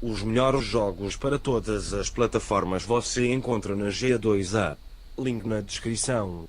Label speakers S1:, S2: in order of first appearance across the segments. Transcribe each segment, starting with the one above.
S1: Os melhores jogos para todas as plataformas você encontra na G2A. Link na descrição.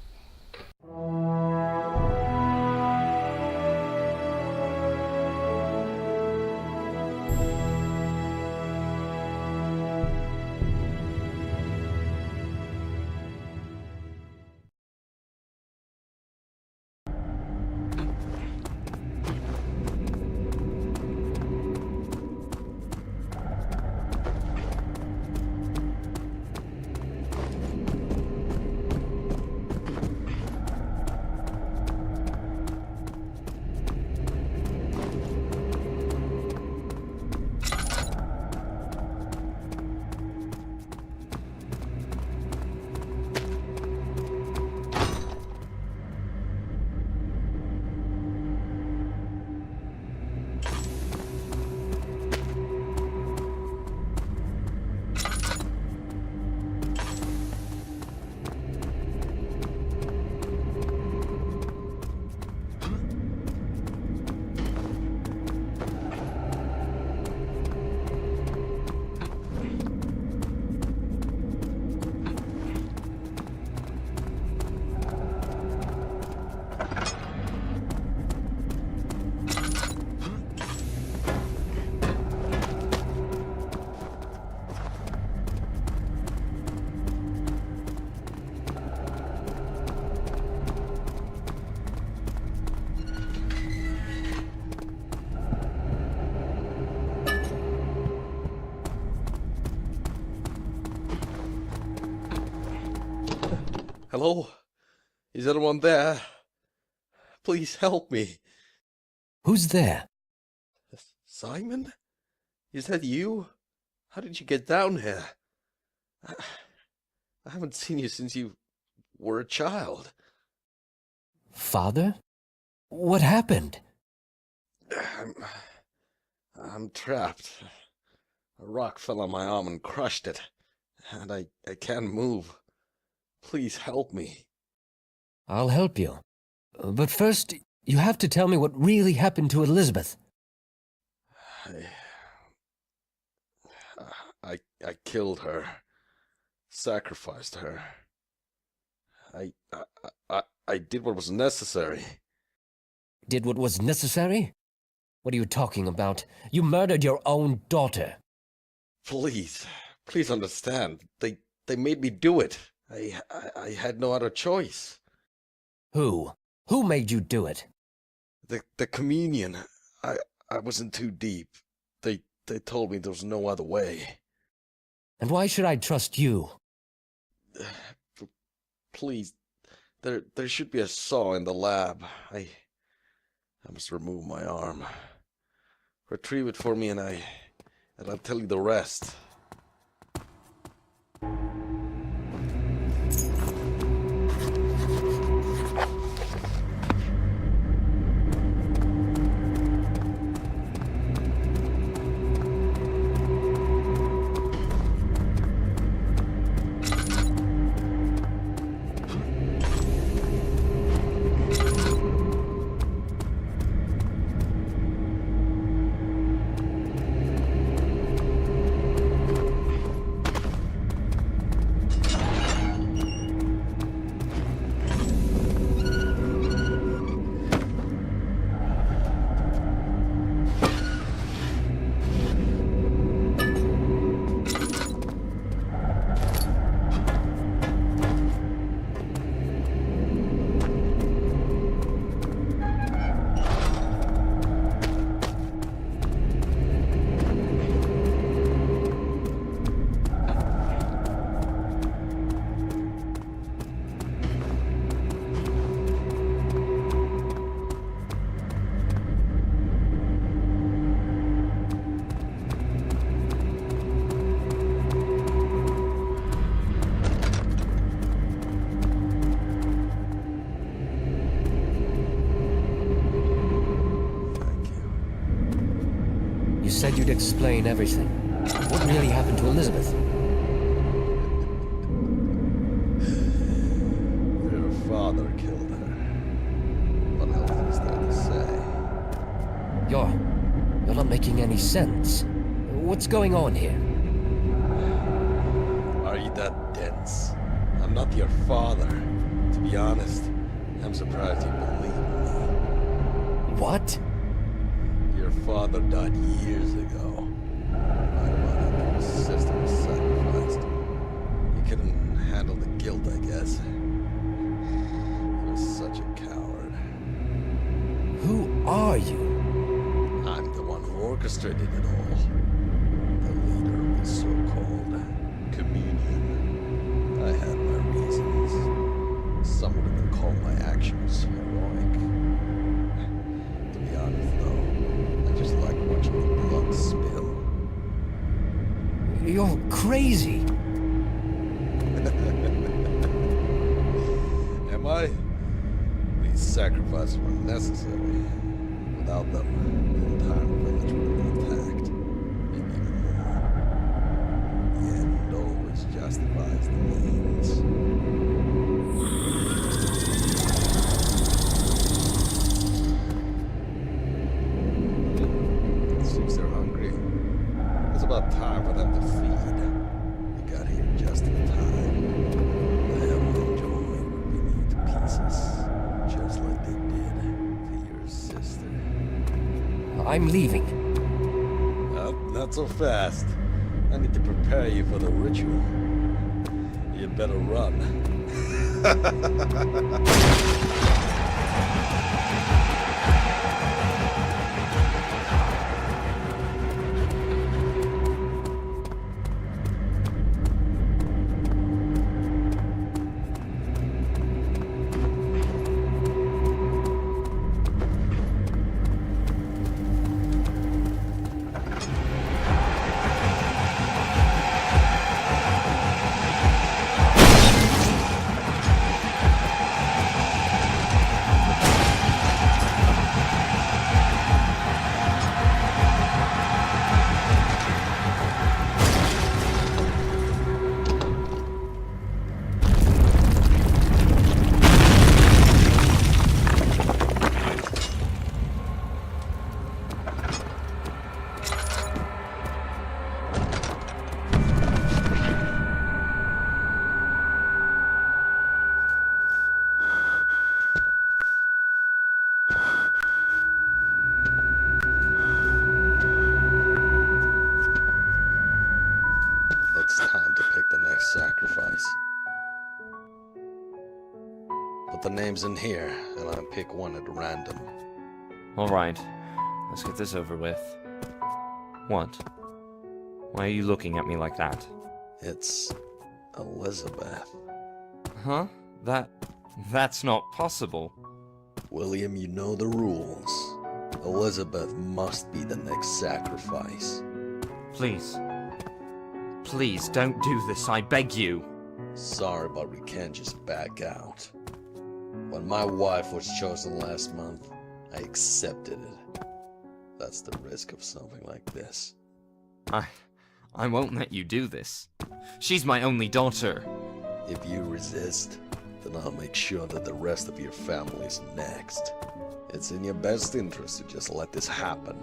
S2: Hello? Is anyone there? Please help me.
S3: Who's there?
S2: Simon? Is that you? How did you get down here? I haven't seen you since you were a child.
S3: Father? What happened?
S2: I'm trapped. A rock fell on my arm and crushed it, and I can't move. Please help me.
S3: I'll help you. But first, you have to tell me what really happened to Elizabeth.
S2: I killed her. Sacrificed her. I did what was necessary.
S3: Did what was necessary? What are you talking about? You murdered your own daughter.
S2: Please understand. They made me do it. I had no other choice.
S3: Who? Who made you do it?
S2: The communion. I wasn't too deep. They told me there was no other way.
S3: And why should I trust you?
S2: Please, there should be a saw in the lab. I must remove my arm. Retrieve it for me and I'll tell you the rest.
S3: said you'd explain everything. What really happened to Elizabeth?
S2: Your father killed her. What else is there to say?
S3: You're not making any sense. What's going on here?
S2: Are you that dense? I'm not your father. To be honest, I'm surprised you believe me.
S3: What?
S2: Your father died years ago. Right about after his sister was sacrificed. He couldn't handle the guilt, I guess. He was such a coward.
S3: Who are you?
S2: I'm the one who orchestrated it all. The leader of the so-called communion. I had my reasons. Some would even call my actions heroic. To be honest, though, I just like watching the blood spill.
S3: You're crazy.
S2: Am I? These sacrifices were necessary. Without them, the entire village would have been attacked. Maybe even more. The end always justifies the means. Seems they're hungry. It's about time for them to feed. We got here just in time. They'll enjoy ripping you to pieces, just like they did for your sister.
S3: I'm leaving.
S2: Not so fast. I need to prepare you for the ritual. You'd better run. It's time to pick the next sacrifice. Put the names in here, and I'll pick one at random.
S4: Alright, let's get this over with. What? Why are you looking at me like that?
S2: It's Elizabeth.
S4: Huh? That's not possible.
S2: William, you know the rules. Elizabeth must be the next sacrifice.
S4: Please. Please, don't do this, I beg you.
S2: Sorry, but we can't just back out. When my wife was chosen last month, I accepted it. That's the risk of something like this.
S4: I won't let you do this. She's my only daughter.
S2: If you resist, then I'll make sure that the rest of your family's next. It's in your best interest to just let this happen.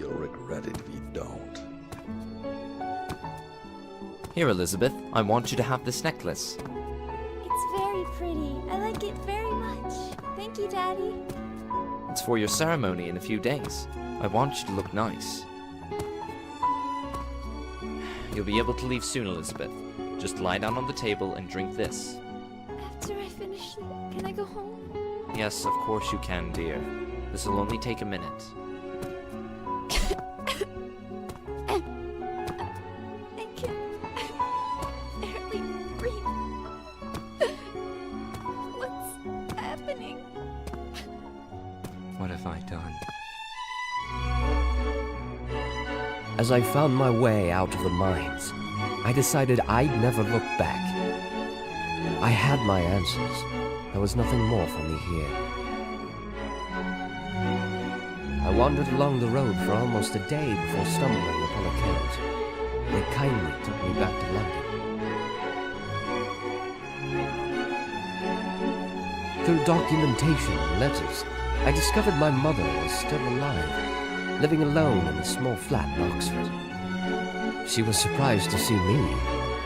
S2: You'll regret it if you don't.
S4: Here, Elizabeth, I want you to have this necklace.
S5: It's very pretty. I like it very much. Thank you, Daddy.
S4: It's for your ceremony in a few days. I want you to look nice. You'll be able to leave soon, Elizabeth. Just lie down on the table and drink this.
S5: After I finish, can I go home?
S4: Yes, of course you can, dear. This will only take a minute.
S5: I can barely breathe. What's happening?
S4: What have I done?
S3: As I found my way out of the mines, I decided I'd never look back. I had my answers. There was nothing more for me here. I wandered along the road for almost a day before stumbling upon a carriage. They kindly took me back to London. Through documentation and letters, I discovered my mother was still alive, living alone in a small flat in Oxford. She was surprised to see me,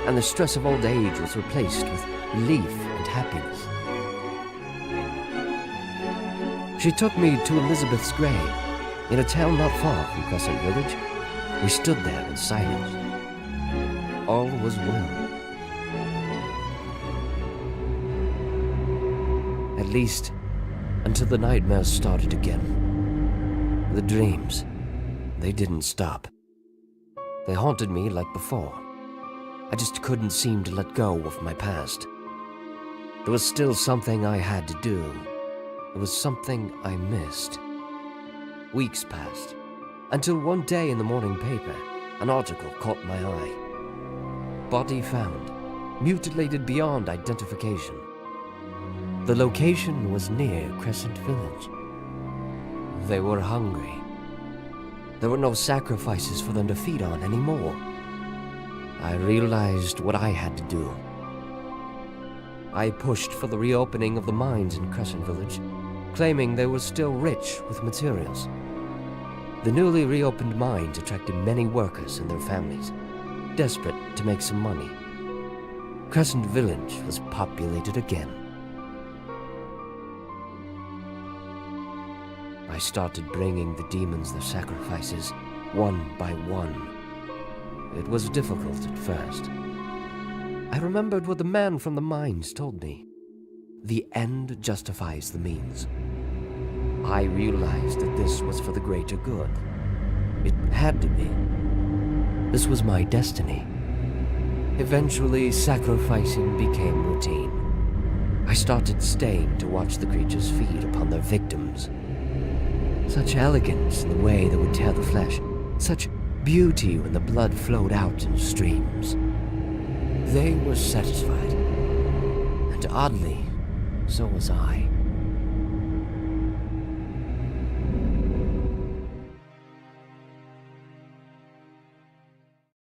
S3: and the stress of old age was replaced with relief and happiness. She took me to Elizabeth's grave, in a town not far from Crescent Village. We stood there in silence. All was well. At least, until the nightmares started again. The dreams, they didn't stop. They haunted me like before. I just couldn't seem to let go of my past. There was still something I had to do. There was something I missed. Weeks passed, until one day in the morning paper, an article caught my eye. Body found, mutilated beyond identification. The location was near Crescent Village. They were hungry. There were no sacrifices for them to feed on anymore. I realized what I had to do. I pushed for the reopening of the mines in Crescent Village, claiming they were still rich with materials. The newly reopened mines attracted many workers and their families, desperate to make some money. Crescent Village was populated again. I started bringing the demons their sacrifices, one by one. It was difficult at first. I remembered what the man from the mines told me. The end justifies the means. I realized that this was for the greater good. It had to be. This was my destiny. Eventually, sacrificing became routine. I started staying to watch the creatures feed upon their victims. Such elegance in the way they would tear the flesh, such beauty when the blood flowed out in streams. They were satisfied, and oddly, so was I.